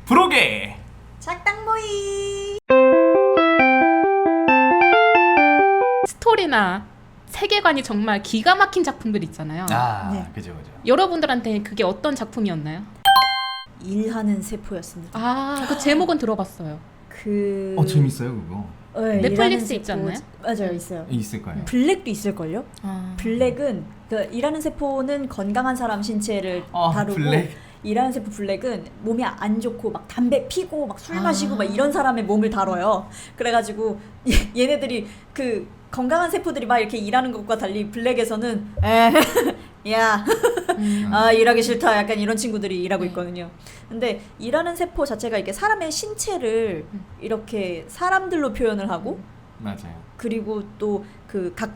브로게 작당모이. 스토리나 세계관이 정말 기가 막힌 작품들 있잖아요. 네. 그죠. 여러분들한테 그게 어떤 작품이었나요? 일하는 세포였습니다. 그 제목은 들어봤어요. 재밌어요 그거. 네, 넷플릭스 일하는 있지 않나요? 맞아요, 있어요. 있을 거예요. 블랙도 있을걸요? 블랙은 일하는 세포는 건강한 사람 신체를 다루고 블랙. 일하는 세포 블랙은 몸이 안 좋고 막 담배 피고 막 술 마시고 막 이런 사람의 몸을 다뤄요. 그래가지고 얘네들이 그 건강한 세포들이 막 이렇게 일하는 것과 달리 블랙에서는 야 일하기 싫다 약간 이런 친구들이 일하고 있거든요. 근데 일하는 세포 자체가 이렇게 사람의 신체를 이렇게 사람들로 표현을 하고 맞아요. 그리고 또 그 각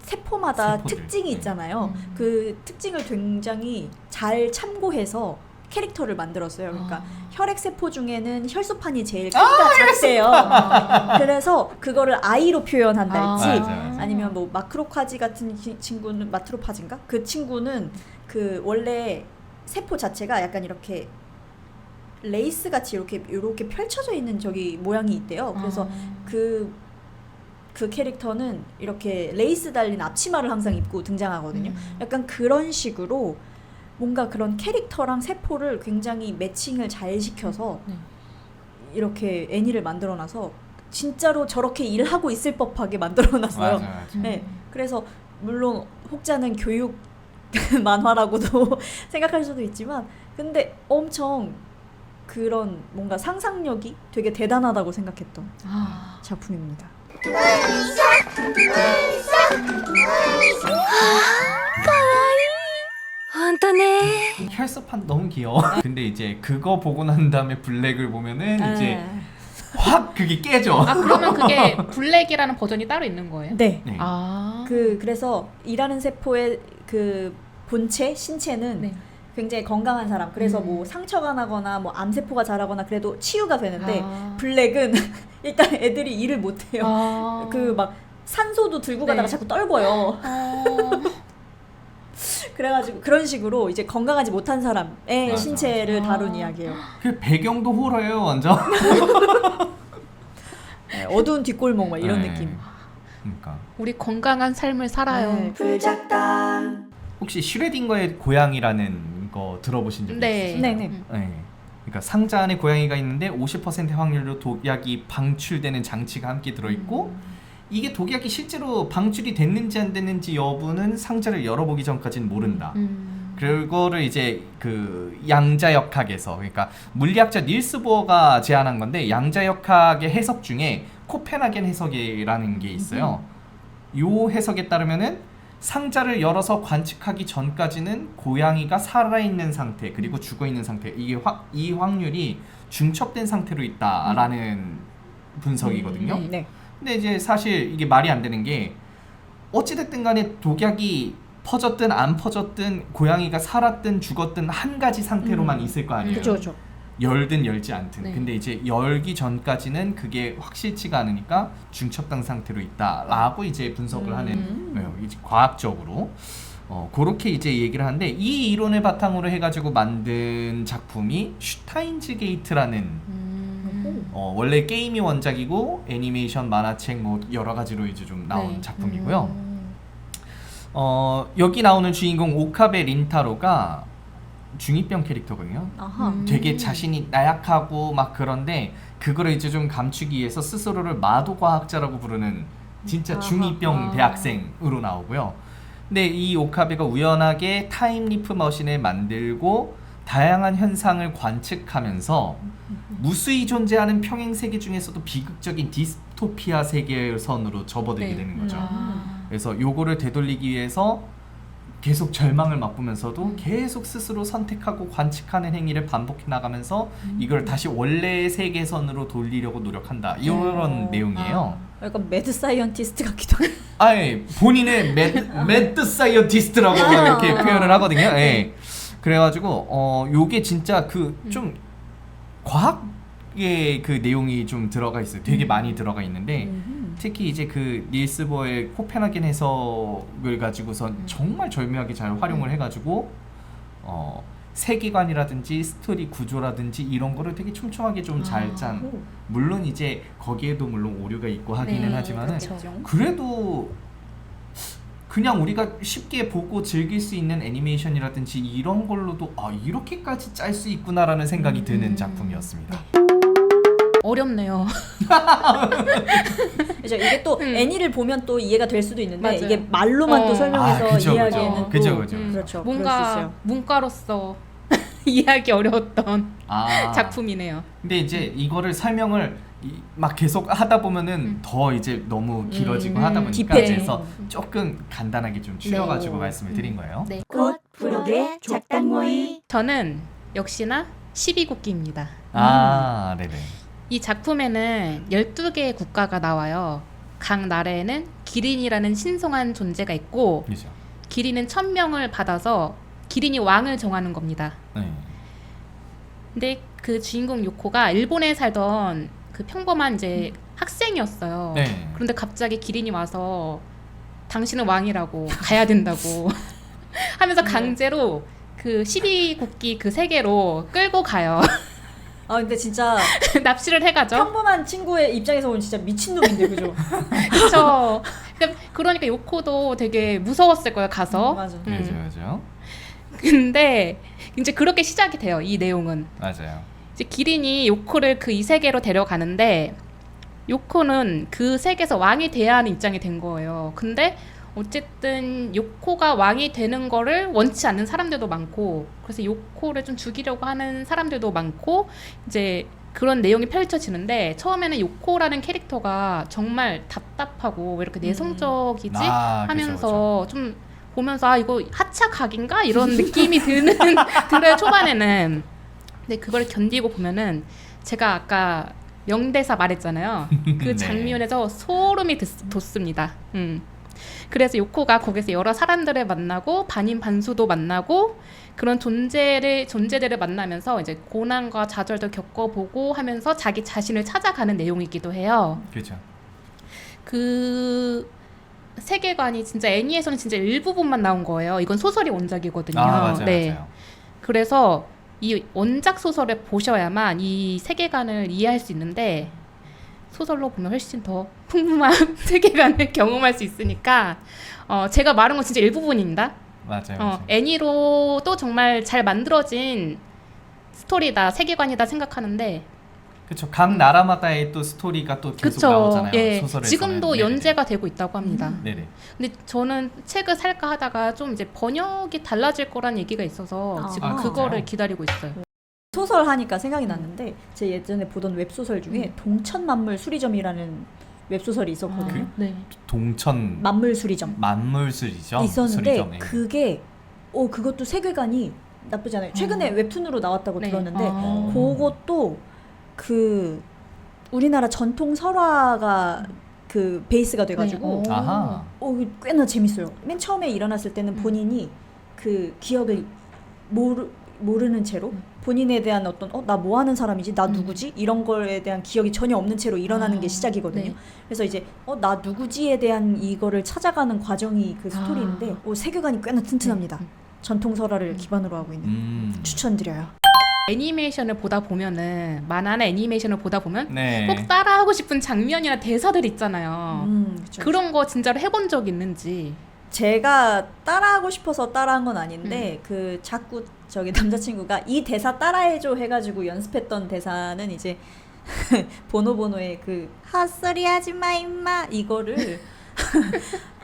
세포마다 세포들. 특징이 네. 있잖아요. 그 특징을 굉장히 잘 참고해서 캐릭터를 만들었어요. 그러니까 혈액 세포 중에는 혈소판이 제일 크기가 작대요. 그래서 그거를 I로 표현한달지 맞아. 아니면 뭐 마크로파지 같은 친구는 마트로파지인가? 그 친구는 그 원래 세포 자체가 약간 이렇게 레이스 같이 이렇게 펼쳐져 있는 저기 모양이 있대요. 그래서 그 캐릭터는 이렇게 레이스 달린 앞치마를 항상 입고 등장하거든요. 약간 그런 식으로 뭔가 그런 캐릭터랑 세포를 굉장히 매칭을 잘 시켜서 이렇게 애니를 만들어놔서 진짜로 저렇게 일하고 있을 법하게 만들어놨어요. 맞아. 네, 그래서 물론 혹자는 교육 만화라고도 생각할 수도 있지만 근데 엄청 그런 뭔가 상상력이 되게 대단하다고 생각했던 작품입니다. 혈소판 너무 귀여워. 근데 이제 그거 보고 난 다음에 블랙을 보면은 이제 확 그게 깨져. 그러면 그게 블랙이라는 버전이 따로 있는 거예요? 네. 네. 그래서 일하는 세포의 그 본체 신체는 굉장히 건강한 사람. 그래서 뭐 상처가 나거나 뭐 암세포가 자라거나 그래도 치유가 되는데 블랙은 일단 애들이 일을 못 해요. 그 막 산소도 들고 가다가 자꾸 떨궈요. 그래가지고 그런 식으로 이제 건강하지 못한 사람의 신체를 다룬 이야기예요. 그 배경도 호러예요 완전. 어두운 뒷골목 막 이런 네. 느낌. 그러니까 우리 건강한 삶을 살아요. 불작당. 혹시 슈레딩거의 고양이라는 거 들어보신 적 있으세요? 네네. 네. 그러니까 상자 안에 고양이가 있는데 50% 확률로 독약이 방출되는 장치가 함께 들어있고 이게 독약이 실제로 방출이 됐는지 안 됐는지 여부는 상자를 열어보기 전까지는 모른다. 그거를 이제 그 양자역학에서 그러니까 물리학자 닐스 보어가 제안한 건데 양자역학의 해석 중에 코펜하겐 해석이라는 게 있어요. 요 해석에 따르면은 상자를 열어서 관측하기 전까지는 고양이가 살아있는 상태 그리고 죽어있는 상태 이 확률이 중첩된 상태로 있다라는 분석이거든요. 네. 근데 이제 사실 이게 말이 안 되는 게 어찌됐든 간에 독약이 퍼졌든 안 퍼졌든 고양이가 살았든 죽었든 한 가지 상태로만 있을 거 아니에요. 그렇죠. 열든 열지 않든. 네. 근데 이제 열기 전까지는 그게 확실치가 않으니까 중첩된 상태로 있다라고 이제 분석을 하는 이제 과학적으로 그렇게 이제 얘기를 하는데 이 이론을 바탕으로 해가지고 만든 작품이 슈타인즈 게이트라는 원래 게임이 원작이고 애니메이션, 만화책 뭐 여러 가지로 이제 좀 나온 작품이고요. 여기 나오는 주인공 오카베 린타로가 중2병 캐릭터거든요. 되게 자신이 나약하고 막 그런데 그거를 이제 좀 감추기 위해서 스스로를 마도과학자라고 부르는 진짜 중2병 대학생으로 나오고요. 근데 이 오카베가 우연하게 타임리프 머신을 만들고 다양한 현상을 관측하면서 무수히 존재하는 평행 세계 중에서도 비극적인 디스토피아 세계선으로 접어들게 되는 거죠. 그래서 요거를 되돌리기 위해서 계속 절망을 맛보면서도 계속 스스로 선택하고 관측하는 행위를 반복해 나가면서 이걸 다시 원래의 세계선으로 돌리려고 노력한다. 이런 내용이에요. 약간 매드 사이언티스트 같기도 하고. 아예 본인의 매드 사이언티스트라고 이렇게 표현을 하거든요. 예. 그래가지고 요게 진짜 그 좀 과학의 그 내용이 좀 들어가 있어요. 되게 많이 들어가 있는데 특히 이제 그 닐스 보어의 코펜하겐 해석을 가지고선 정말 절묘하게 잘 활용을 해가지고 세계관이라든지 스토리 구조라든지 이런 거를 되게 촘촘하게 좀 잘 짠. 오, 물론 이제 거기에도 물론 오류가 있고 하기는 네, 하지만은 그렇겠죠. 그래도 그냥 우리가 쉽게 보고 즐길 수 있는 애니메이션이라든지 이런 걸로도 아 이렇게까지 짤 수 있구나라는 생각이 드는 작품이었습니다. 어렵네요. 그죠. 이게 또 애니를 보면 또 이해가 될 수도 있는데 맞아요. 이게 말로만 또 설명해서 그쵸, 이해하기에는 또 그쵸, 그쵸. 그렇죠. 그럴 수 뭔가 있어요. 문과로서 이해하기 어려웠던 아, 작품이네요. 근데 이제 이거를 설명을 막 계속 하다 보면은 더 이제 너무 길어지고 하다 보니까 딥해지네. 그래서 조금 간단하게 좀 추려가지고 네. 말씀을 드린 거예요. 네. 곧 부록의 작당 모의. 저는 역시나 12국기입니다. 아, 네네. 이 작품에는 12개의 국가가 나와요. 각 나라에는 기린이라는 신성한 존재가 있고 그렇죠. 기린은 1000명을 받아서 기린이 왕을 정하는 겁니다. 네. 근데 그 주인공 요코가 일본에 살던 그 평범한 이제 학생이었어요. 네. 그런데 갑자기 기린이 와서 당신은 왕이라고 가야 된다고 하면서 강제로 그 12국기 그 세계로 끌고 가요. 아 근데 진짜 납치를 해가죠. 평범한 친구의 입장에서 보면 진짜 미친놈인데 그죠? 그렇죠. 그러니까 요코도 되게 무서웠을 거예요, 가서. 맞아. 그렇죠, 그렇죠. 근데 이제 그렇게 시작이 돼요, 이 내용은. 맞아요. 이제 기린이 요코를 그 이 세계로 데려가는데 요코는 그 세계에서 왕이 돼야 하는 입장이 된 거예요. 근데 어쨌든 요코가 왕이 되는 거를 원치 않는 사람들도 많고 그래서 요코를 좀 죽이려고 하는 사람들도 많고 이제 그런 내용이 펼쳐지는데 처음에는 요코라는 캐릭터가 정말 답답하고 왜 이렇게 내성적이지 하면서 좀 보면서 아 이거 하차 각인가 이런 느낌이 들어요 초반에는. 근데 그걸 견디고 보면은 제가 아까 명대사 말했잖아요. 그 네. 장면에서 소름이 돋습니다. 그래서 요코가 거기서 여러 사람들을 만나고 반인반수도 만나고 그런 존재들을 만나면서 이제 고난과 좌절도 겪어보고 하면서 자기 자신을 찾아가는 내용이기도 해요. 그렇죠. 그 세계관이 진짜 애니에서는 진짜 일부분만 나온 거예요. 이건 소설이 원작이거든요. 맞아요, 네. 맞아요. 그래서 이 원작 소설을 보셔야만 이 세계관을 이해할 수 있는데 소설로 보면 훨씬 더 풍부한 세계관을 경험할 수 있으니까 제가 말한 건 진짜 일부분입니다. 맞아요. 애니로도 정말 잘 만들어진 스토리다, 세계관이다 생각하는데 그렇죠. 각 나라마다의 또 스토리가 또 계속 그쵸. 나오잖아요. 예. 소설에서는. 지금도 네네. 연재가 되고 있다고 합니다. 네네. 근데 저는 책을 살까 하다가 좀 이제 번역이 달라질 거란 얘기가 있어서 지금 그거를 진짜요? 기다리고 있어요. 소설 하니까 생각이 났는데 제 예전에 보던 웹소설 중에 동천만물 수리점이라는 웹소설이 있었거든요. 네. 동천 만물 수리점 만물술이죠. 있었는데 수리점, 예. 그게 그것도 세계관이 나쁘지 않아요. 최근에 웹툰으로 나왔다고 네. 들었는데 아. 그것도 그 우리나라 전통 설화가 그 베이스가 돼가지고 네. 아하. 꽤나 재밌어요. 맨 처음에 일어났을 때는 본인이 그 기억을 모르는 채로 본인에 대한 어떤 나 뭐 하는 사람이지? 나 누구지? 이런 거에 대한 기억이 전혀 없는 채로 일어나는 게 시작이거든요. 네. 그래서 이제 나 누구지에 대한 이거를 찾아가는 과정이 그 스토리인데 세계관이 꽤나 튼튼합니다. 전통 설화를 기반으로 하고 있는 추천드려요. 애니메이션을 보다 보면은 만화나 애니메이션을 보다 보면 네. 꼭 따라하고 싶은 장면이나 대사들 있잖아요. 그쵸. 그런 거 진짜로 해본 적 있는지. 제가 따라하고 싶어서 따라한 건 아닌데 그 자꾸 저기 남자친구가 이 대사 따라해줘 해가지고 연습했던 대사는 이제 보노보노의 그 헛소리 하지마 임마 이거를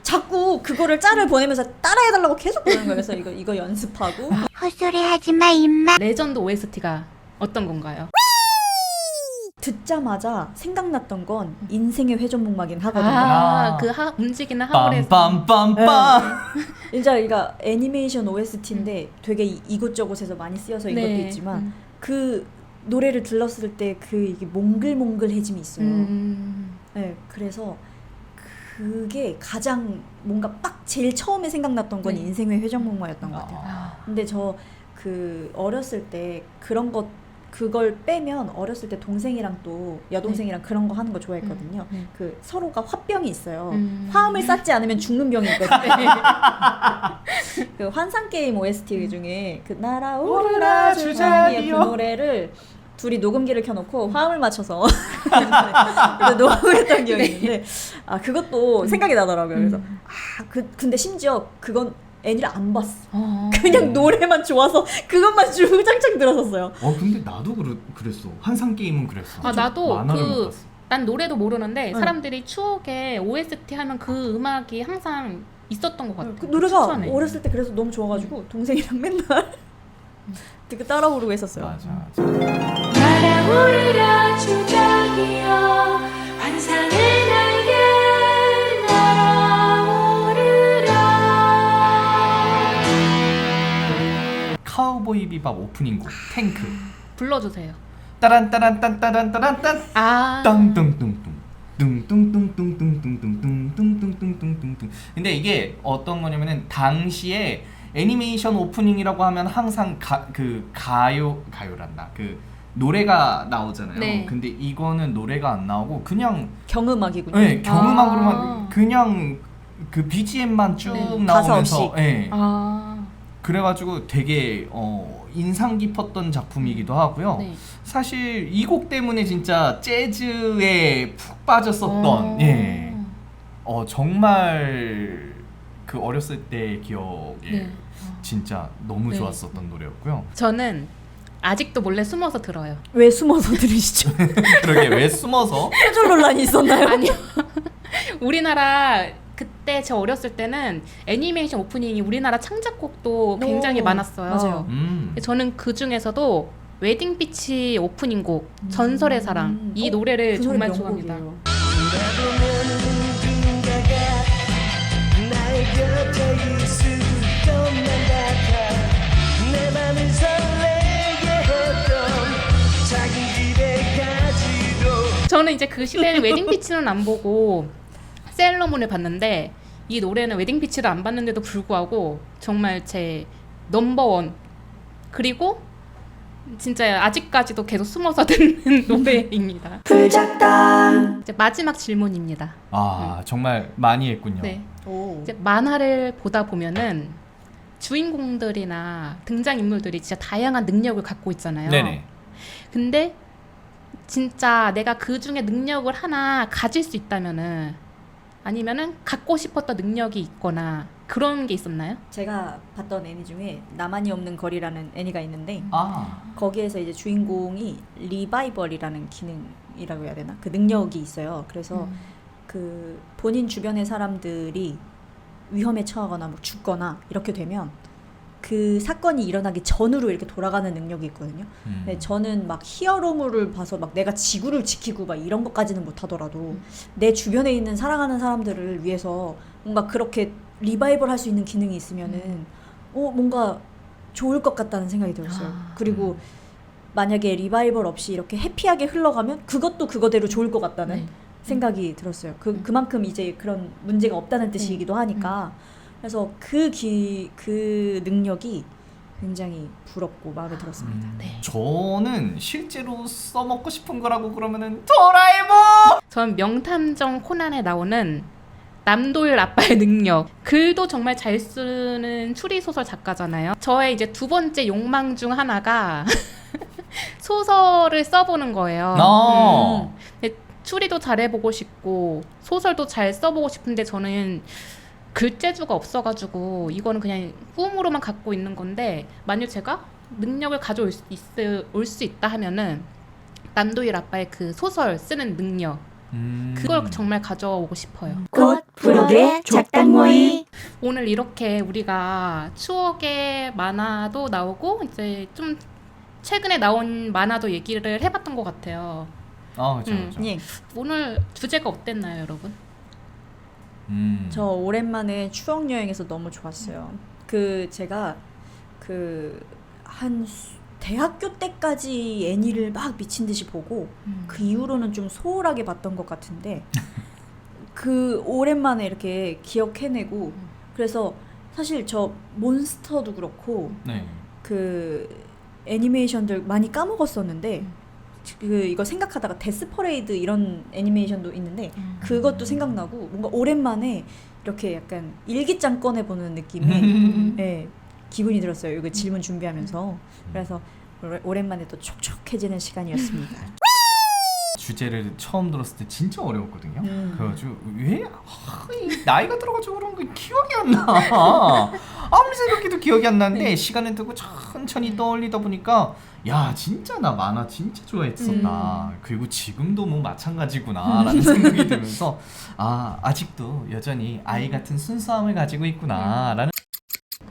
자꾸 그거를 짤을 보내면서 따라해달라고 계속 보는 거예요. 그래서 이거 연습하고 헛소리 하지마 임마. 레전드 OST가 어떤 건가요? 듣자마자 생각났던 건 인생의 회전목마긴 하거든요. 아. 그 움직이는 하울에서 빰빰빰빰. 이제 그러니까 애니메이션 OST인데 되게 이곳저곳에서 많이 쓰여서 이것도 네. 있지만 그 노래를 들었을 때 그 이게 몽글몽글해짐이 있어요. 네, 그래서 그게 가장 뭔가 딱 제일 처음에 생각났던 건 네. 인생의 회전목마였던 것 같아요. 근데 저 그 어렸을 때 그런 것 그걸 빼면 어렸을 때 동생이랑 또 여동생이랑 그런 거 하는 거 좋아했거든요. 그 서로가 화병이 있어요. 화음을 쌓지 않으면 죽는 병이 있거든요. 그 환상 게임 OST 중에 그 날아오르라 주작이의 그 노래를 둘이 녹음기를 켜놓고 화음을 맞춰서 녹음을 했던 기억이 있는데 아 그것도 생각이 나더라고요. 그래서 근데 심지어 그건 애니를 안 봤어. 그냥 노래만 좋아서 그것만 주장창 들었었어요. 근데 나도 그랬어. 환상 게임은 그랬어. 아 나도 만화를 못 봤어. 난 노래도 모르는데 응. 사람들이 추억에 OST 하면 그 음악이 항상 있었던 것 같아. 그 노래가 추천해. 어렸을 때 그래서 너무 좋아가지고 동생이랑 맨날 되게 따라 부르고 했었어요. 맞아. 날아오르라 주작이여 환상의 날개 날아오르라. 카우보이 비밥 오프닝 곡 탱크. 불러주세요. 따란따란딴따란따란딴 아. 땅뚱뚱뚱 뚱뚱뚱뚱뚱뚱뚱뚱뚱뚱뚱뚱뚱뚱. 근데 이게 어떤 거냐면은 당시에 애니메이션 오프닝이라고 하면 항상 가요란다. 그 노래가 나오잖아요. 네. 근데 이거는 노래가 안 나오고 그냥 경음악이군요. 네, 경음악으로만 아. 그냥 그 BGM만 쭉 네. 가사 나오면서 없이. 네. 아. 그래가지고 되게 인상 깊었던 작품이기도 하고요. 네. 사실 이 곡 때문에 진짜 재즈에 푹 빠졌었던 예. 정말 그 어렸을 때의 기억에 네. 진짜 너무 네. 좋았었던 노래였고요. 저는 아직도 몰래 숨어서 들어요. 왜 숨어서 들으시죠? 그러게 왜 숨어서 표절 논란이 있었나요? 아니요. 우리나라 그때 저 어렸을 때는 애니메이션 오프닝이 우리나라 창작곡도 굉장히 오, 많았어요. 맞아요. 저는 그 중에서도 웨딩 비치 오프닝 곡 전설의 사랑 이 노래를 그 노래 정말 명곡이에요. 좋아합니다. 저는 이제 그 시대에는 웨딩 비치는 안 보고 세일러문을 봤는데 이 노래는 웨딩 비치를 안 봤는데도 불구하고 정말 제 넘버원. 그리고 진짜 아직까지도 계속 숨어서 듣는 노래입니다. 불작당. 이제 마지막 질문입니다. 정말 많이 했군요. 네. 오. 이제 만화를 보다 보면은 주인공들이나 등장인물들이 진짜 다양한 능력을 갖고 있잖아요. 네네. 근데 진짜 내가 그 중에 능력을 하나 가질 수 있다면은 아니면은 갖고 싶었던 능력이 있거나 그런 게 있었나요? 제가 봤던 애니 중에 나만이 없는 거리라는 애니가 있는데 아, 거기에서 이제 주인공이 리바이벌이라는 기능이라고 해야 되나? 그 능력이 있어요. 그래서 그 본인 주변의 사람들이 위험에 처하거나 뭐 죽거나 이렇게 되면 그 사건이 일어나기 전으로 이렇게 돌아가는 능력이 있거든요. 근데 저는 막 히어로물을 봐서 막 내가 지구를 지키고 막 이런 것까지는 못하더라도 내 주변에 있는 사랑하는 사람들을 위해서 뭔가 그렇게 리바이벌 할 수 있는 기능이 있으면은 뭔가 좋을 것 같다는 생각이 들었어요. 그리고 만약에 리바이벌 없이 이렇게 해피하게 흘러가면 그것도 그거대로 좋을 것 같다는 네. 생각이 들었어요. 그만큼 이제 그런 문제가 없다는 뜻이기도 하니까. 그래서 그 능력이 굉장히 부럽고 마음에 들었습니다. 네. 저는 실제로 써먹고 싶은 거라고 그러면은 도라에몽! 전 명탐정 코난에 나오는 남도일 아빠의 능력. 글도 정말 잘 쓰는 추리소설 작가잖아요. 저의 이제 두 번째 욕망 중 하나가 소설을 써보는 거예요. 근데 추리도 잘해보고 싶고 소설도 잘 써보고 싶은데 저는 글재주가 없어가지고 이거는 그냥 꿈으로만 갖고 있는 건데 만약 제가 능력을 가져올 수 있다 하면은 남도일 아빠의 그 소설 쓰는 능력 그걸 정말 가져오고 싶어요. 곧 부록의 작당 모임. 오늘 이렇게 우리가 추억의 만화도 나오고 이제 좀 최근에 나온 만화도 얘기를 해봤던 것 같아요. 그렇죠. 예. 오늘 주제가 어땠나요, 여러분? 저 오랜만에 추억 여행에서 너무 좋았어요. 제가 한 대학교 때까지 애니를 막 미친 듯이 보고 그 이후로는 좀 소홀하게 봤던 것 같은데 오랜만에 이렇게 기억해내고 그래서 사실 저 몬스터도 그렇고 네. 애니메이션들 많이 까먹었었는데 이거 생각하다가 데스 퍼레이드 이런 애니메이션도 있는데 그것도 생각나고 뭔가 오랜만에 이렇게 약간 일기장 꺼내보는 느낌의 네, 기분이 들었어요. 이거 질문 준비하면서. 그래서 오랜만에 또 촉촉해지는 시간이었습니다. 주제를 처음 들었을 때 진짜 어려웠거든요. 그래가지고 왜 나이가 들어가지고 그런 거 기억이 안 나. 아무리 생각해도 기억이 안 나는데 네. 시간을 두고 천천히 떠올리다 보니까 야 진짜 나 만화 진짜 좋아했었다. 그리고 지금도 뭐 마찬가지구나라는 생각이 들면서 아직도 여전히 아이 같은 순수함을 가지고 있구나라는.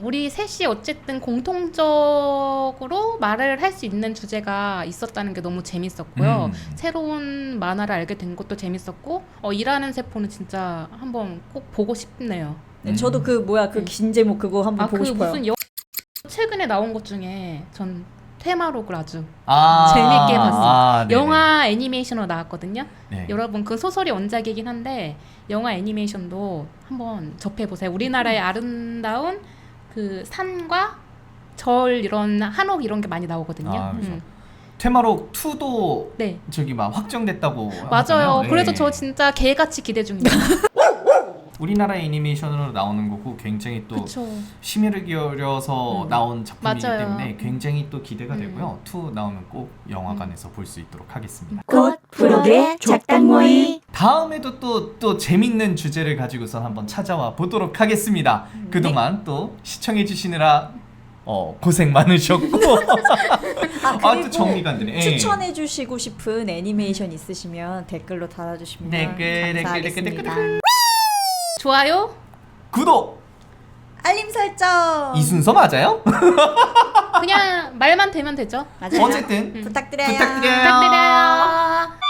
우리 셋이 어쨌든 공통적으로 말을 할 수 있는 주제가 있었다는 게 너무 재밌었고요. 새로운 만화를 알게 된 것도 재밌었고 일하는 세포는 진짜 한번 꼭 보고 싶네요. 네, 저도 그 긴 제목 그거 한번 보고 그 싶어요. 무슨 최근에 나온 것 중에 전 테마록을 아주 아, 재밌게 봤습니다. 네네. 영화 애니메이션으로 나왔거든요. 네. 여러분 그 소설이 원작이긴 한데 영화 애니메이션도 한번 접해보세요. 우리나라의 아름다운 그 산과 절 이런 한옥 이런 게 많이 나오거든요. 그렇죠. 테마록 2도 네. 저기 막 확정됐다고 맞아요. 하잖아요. 네. 그래서 저 진짜 개같이 기대 중입니다. 우리나라 애니메이션으로 나오는 거고 굉장히 또 그쵸. 심혈을 기울여서 나온 작품이기 맞아요. 때문에 굉장히 또 기대가 되고요. 2 나오면 꼭 영화관에서 볼 수 있도록 하겠습니다. 곧 프로그의 작당 모의. 다음에도 또 재밌는 주제를 가지고서 한번 찾아와 보도록 하겠습니다. 그동안 또 시청해 주시느라 고생 많으셨고 그리고 또 정리가 안 되네. 추천해주시고 싶은 애니메이션 있으시면 댓글로 달아주시면 감사하겠습니다. 좋아요. 구독! 알림 설정 이 순서 맞아요? 그냥 말만 되면 되죠. 맞아요. 어쨌든 부탁드려요. 부탁드려요. 부탁드려요.